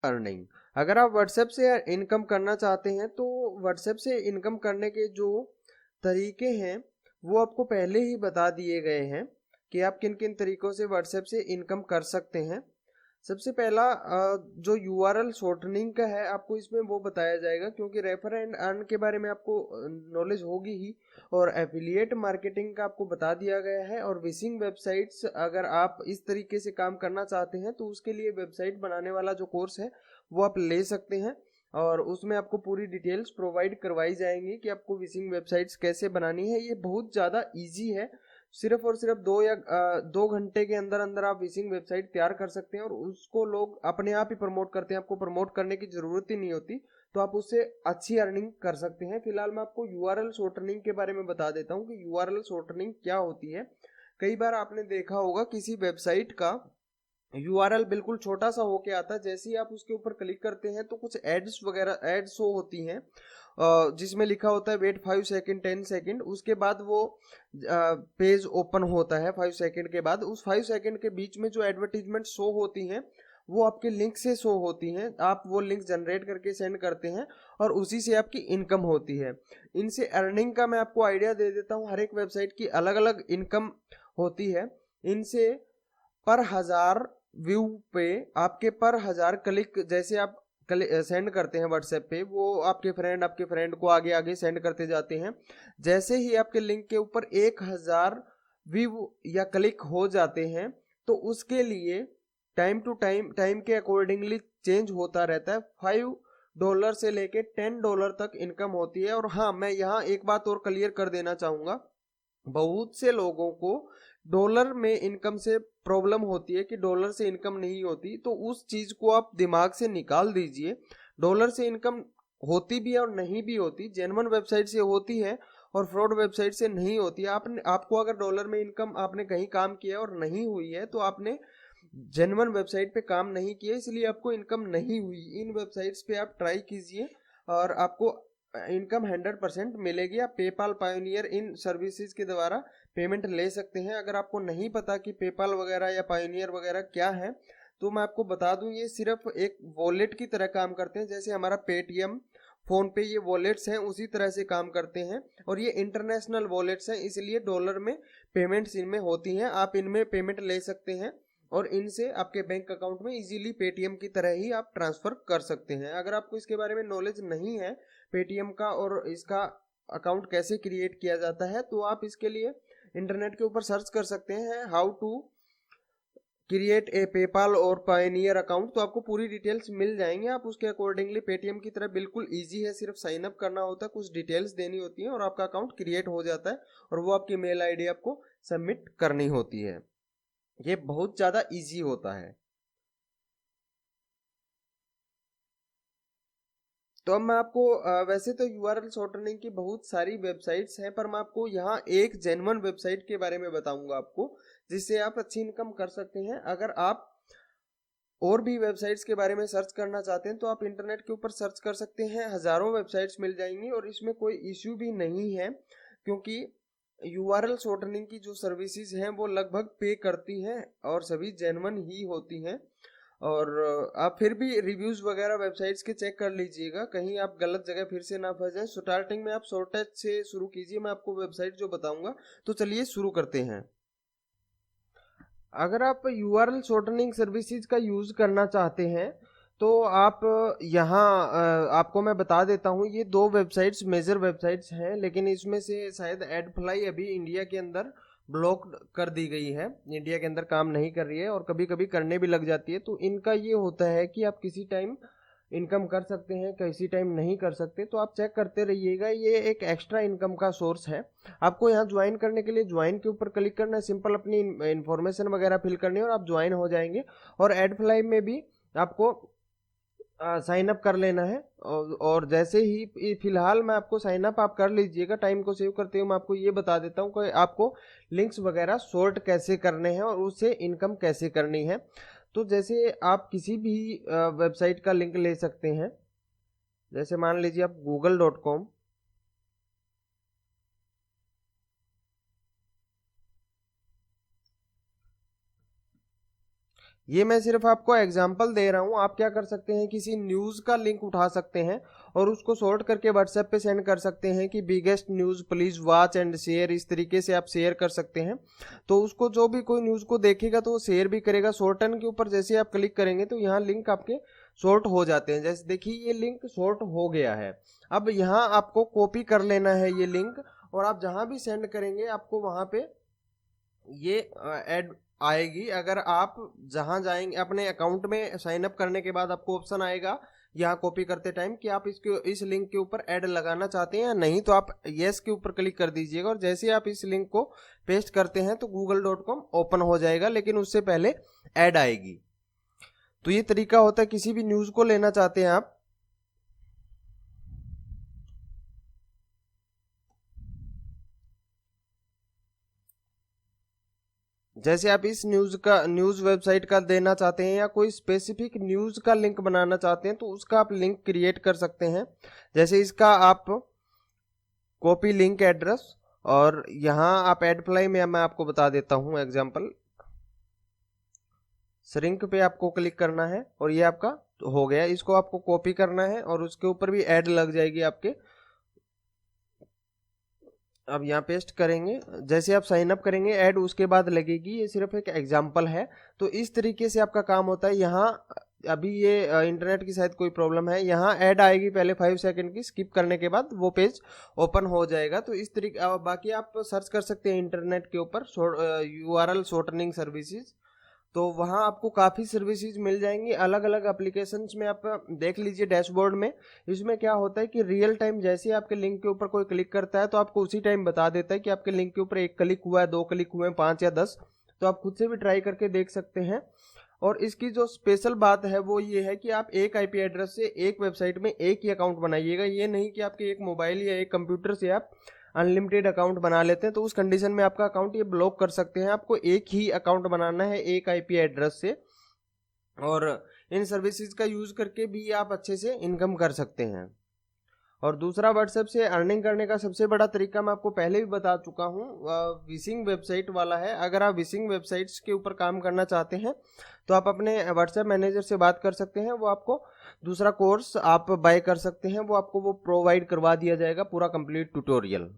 Earning. अगर आप WhatsApp से इनकम करना चाहते हैं तो व्हाट्सएप से इनकम करने के जो तरीके हैं वो आपको पहले ही बता दिए गए हैं कि आप किन किन तरीकों से व्हाट्सएप से इनकम कर सकते हैं। सबसे पहला जो यूआरएल शॉर्टनिंग का है आपको इसमें वो बताया जाएगा, क्योंकि रेफर एंड अर्न के बारे में आपको नॉलेज होगी ही, और एफिलिएट मार्केटिंग का आपको बता दिया गया है। और विशिंग वेबसाइट्स, अगर आप इस तरीके से काम करना चाहते हैं तो उसके लिए वेबसाइट बनाने वाला जो कोर्स है वो आप ले सकते हैं, और उसमें आपको पूरी डिटेल्स प्रोवाइड करवाई जाएंगी कि आपको विशिंग वेबसाइट्स कैसे बनानी है। ये बहुत ज़्यादा ईजी है, सिर्फ और सिर्फ 2 घंटे के अंदर अंदर आप विशिंग वेबसाइट तैयार कर सकते हैं, और उसको लोग अपने आप ही प्रमोट करते हैं, आपको प्रमोट करने की जरूरत ही नहीं होती, तो आप उससे अच्छी अर्निंग कर सकते हैं। फिलहाल मैं आपको यूआरएल शॉर्टनिंग के बारे में बता देता हूँ कि यूआरएल शॉर्टनिंग क्या होती है। कई बार आपने देखा होगा किसी वेबसाइट का यूआरएल बिल्कुल छोटा सा होके आता है, जैसे ही आप उसके ऊपर क्लिक करते हैं तो कुछ एड्स वगैरह एड शो होती हैं, जिसमें लिखा होता है वेट 5 सेकंड 10 सेकंड। उसके बाद वो पेज ओपन होता है 5 सेकंड के बाद। उस 5 सेकंड के बीच में जो एडवर्टीजमेंट शो होती हैं वो आपके लिंक से शो होती हैं। आप वो लिंक जनरेट करके सेंड करते हैं और उसी से आपकी इनकम होती है। इनसे अर्निंग का मैं आपको आइडिया दे देता हूँ। हर एक वेबसाइट की अलग अलग इनकम होती है। इनसे पर 1000 व्यू पे आपके पर 1000 क्लिक जैसे आप सेंड करते हैं व्हाट्सएप पे, वो आपके फ्रेंड को आगे आगे सेंड करते जाते हैं। जैसे ही आपके लिंक के ऊपर 1000 व्यू या क्लिक हो जाते हैं तो उसके लिए टाइम टू टाइम के अकॉर्डिंगली चेंज होता रहता है। $5 से लेके $10 तक इनकम होती है। और हाँ, मैं यहाँ एक बात और क्लियर कर देना चाहूंगा, बहुत से लोगों को डॉलर में इनकम से प्रॉब्लम होती है कि डॉलर से इनकम नहीं होती, तो उस चीज को आप दिमाग से निकाल दीजिए। डॉलर से इनकम होती भी है और नहीं भी होती, जेन्युइन वेबसाइट से होती है और फ्रॉड वेबसाइट से नहीं होती है। आपको अगर डॉलर में इनकम आपने कहीं काम किया और नहीं हुई है तो आपने जेन्युइन वेबसाइट पे काम नहीं किया, इसलिए आपको इनकम नहीं हुई। इन वेबसाइट्स पे आप ट्राई कीजिए और आपको इनकम 100% मिलेगी। आप पेपाल, पायोनियर इन सर्विसेज के द्वारा पेमेंट ले सकते हैं। अगर आपको नहीं पता कि पेपाल वगैरह या पायोनियर वगैरह क्या है तो मैं आपको बता दूं, ये सिर्फ एक वॉलेट की तरह काम करते हैं। जैसे हमारा पेटीएम, फोन पे, ये वॉलेट्स हैं उसी तरह से काम करते हैं। और ये इंटरनेशनल वॉलेट्स हैं, इसलिए डॉलर में पेमेंट्स इनमें होती हैं। आप इनमें पेमेंट ले सकते हैं और इनसे आपके बैंक अकाउंट में इजीली पेटीएम की तरह ही आप ट्रांसफर कर सकते हैं। अगर आपको इसके बारे में नॉलेज नहीं है पेटीएम का और इसका अकाउंट कैसे क्रिएट किया जाता है, तो आप इसके लिए इंटरनेट के ऊपर सर्च कर सकते हैं how to create a PayPal और पायनियर अकाउंट, तो आपको पूरी डिटेल्स मिल जाएंगे। आप उसके अकॉर्डिंगली पेटीएम की तरह बिल्कुल इजी है, सिर्फ साइन अप करना होता है, कुछ डिटेल्स देनी होती है और आपका अकाउंट क्रिएट हो जाता है और वो आपकी मेल आईडी आपको सबमिट करनी होती है। ये बहुत ज़्यादा इजी होता है। तो अब मैं आपको वैसे तो यूआरएल शॉर्टनिंग की बहुत सारी वेबसाइट्स हैं, पर मैं आपको यहाँ एक जेन्युइन वेबसाइट के बारे में बताऊंगा आपको, जिससे आप अच्छी इनकम कर सकते हैं। अगर आप और भी वेबसाइट्स के बारे में सर्च करना चाहते हैं तो आप इंटरनेट के ऊपर सर्च कर सकते हैं, हजारों वेबसाइट्स मिल जाएंगी और इसमें कोई इश्यू भी नहीं है, क्योंकि यूआरएल शॉर्टनिंग की जो सर्विसेज हैं वो लगभग पे करती हैं और सभी जेन्युइन ही होती हैं। और आप फिर भी रिव्यूज वगैरह वेबसाइट्स के चेक कर लीजिएगा, कहीं आप गलत जगह फिर से ना फंस जाएं। स्टार्टिंग में आप शॉर्टेज से शुरू कीजिए, मैं आपको वेबसाइट जो बताऊंगा। तो चलिए शुरू करते हैं। अगर आप यूआरएल शॉर्टनिंग सर्विसेज का यूज करना चाहते हैं तो आप यहाँ आपको मैं बता देता हूँ, ये दो वेबसाइट्स मेजर वेबसाइट्स हैं, लेकिन इसमें से शायद एडफ्लाई अभी इंडिया के अंदर ब्लॉक कर दी गई है, इंडिया के अंदर काम नहीं कर रही है और कभी कभी करने भी लग जाती है। तो इनका ये होता है कि आप किसी टाइम इनकम कर सकते हैं, किसी टाइम नहीं कर सकते, तो आप चेक करते रहिएगा। ये एक एक्स्ट्रा इनकम का सोर्स है। आपको यहाँ ज्वाइन करने के लिए ज्वाइन के ऊपर क्लिक करना है, सिंपल अपनी इन्फॉर्मेशन वगैरह फिल करनी है और आप ज्वाइन हो जाएंगे। और एडफ्लाई में भी आपको साइन अप कर लेना है। और जैसे ही फिलहाल मैं आपको साइन अप आप कर लीजिएगा। टाइम को सेव करते हुए मैं आपको ये बता देता हूँ कि आपको लिंक्स वगैरह सॉर्ट कैसे करने हैं और उससे इनकम कैसे करनी है। तो जैसे आप किसी भी वेबसाइट का लिंक ले सकते हैं, जैसे मान लीजिए आप google.com, ये मैं सिर्फ आपको एग्जांपल दे रहा हूँ। आप क्या कर सकते हैं, किसी न्यूज़ का लिंक उठा सकते हैं और उसको शॉर्ट करके व्हाट्सएप पे सेंड कर सकते हैं कि biggest news please watch and share. इस तरीके से आप शेयर कर सकते हैं, तो उसको जो भी कोई न्यूज़ को देखेगा तो वो शेयर भी करेगा। शॉर्टन के ऊपर जैसे आप क्लिक करेंगे तो यहाँ लिंक आपके शॉर्ट हो जाते हैं। जैसे देखिए ये लिंक शॉर्ट हो गया है। अब यहाँ आपको कॉपी कर लेना है ये लिंक, और आप जहाँ भी सेंड करेंगे आपको वहाँ पे ये ऐड आएगी। अगर आप जहां जाएंगे अपने अकाउंट में साइन अप करने के बाद आपको ऑप्शन आएगा यहाँ कॉपी करते टाइम कि आप इस लिंक के ऊपर ऐड लगाना चाहते हैं या नहीं, तो आप यस के ऊपर क्लिक कर दीजिएगा। और जैसे आप इस लिंक को पेस्ट करते हैं तो google.com ओपन हो जाएगा, लेकिन उससे पहले ऐड आएगी। तो ये तरीका होता है किसी भी न्यूज़ को लेना चाहते हैं आप, जैसे आप इस न्यूज़ वेबसाइट का देना चाहते हैं या कोई स्पेसिफिक न्यूज़ का लिंक बनाना चाहते हैं तो उसका आप लिंक क्रिएट कर सकते हैं। जैसे इसका आप कॉपी लिंक एड्रेस, और यहाँ आप एडप्लाई में मैं आपको बता देता हूँ एग्जांपल, श्रिंक पे आपको क्लिक करना है और ये आपका हो गया। इसको आपको कॉपी करना है और उसके ऊपर भी ऐड लग जाएगी आपके। अब यहाँ पेस्ट करेंगे, जैसे आप साइन अप करेंगे ऐड उसके बाद लगेगी। ये सिर्फ एक एग्जांपल है। तो इस तरीके से आपका काम होता है। यहाँ अभी ये इंटरनेट की शायद कोई प्रॉब्लम है, यहाँ ऐड आएगी पहले 5 सेकंड की, स्किप करने के बाद वो पेज ओपन हो जाएगा। तो इस तरीके बाकी आप सर्च कर सकते हैं इंटरनेट के ऊपर URL शॉर्टनिंग सर्विसेज, तो वहाँ आपको काफ़ी सर्विसेज मिल जाएंगी अलग अलग एप्लीकेशंस में। आप देख लीजिए डैशबोर्ड में, इसमें क्या होता है कि रियल टाइम जैसे आपके लिंक के ऊपर कोई क्लिक करता है तो आपको उसी टाइम बता देता है कि आपके लिंक के ऊपर 1 क्लिक हुआ है, 2 क्लिक हुए हैं, 5 या 10। तो आप खुद से भी ट्राई करके देख सकते हैं। और इसकी जो स्पेशल बात है वो ये है कि आप एक IP एड्रेस से एक वेबसाइट में एक ही अकाउंट बनाइएगा। ये नहीं कि आपके एक मोबाइल या एक कंप्यूटर से आप अनलिमिटेड अकाउंट बना लेते हैं, तो उस कंडीशन में आपका अकाउंट ये ब्लॉक कर सकते हैं। आपको एक ही अकाउंट बनाना है एक IP एड्रेस से, और इन सर्विसेज का यूज करके भी आप अच्छे से इनकम कर सकते हैं। और दूसरा व्हाट्सएप से अर्निंग करने का सबसे बड़ा तरीका मैं आपको पहले भी बता चुका हूँ, विशिंग वेबसाइट वाला है। अगर आप विशिंग वेबसाइट्स के ऊपर काम करना चाहते हैं तो आप अपने व्हाट्सएप मैनेजर से बात कर सकते हैं। वो आपको दूसरा कोर्स आप बाय कर सकते हैं, वो आपको प्रोवाइड करवा दिया जाएगा पूरा कंप्लीट ट्यूटोरियल।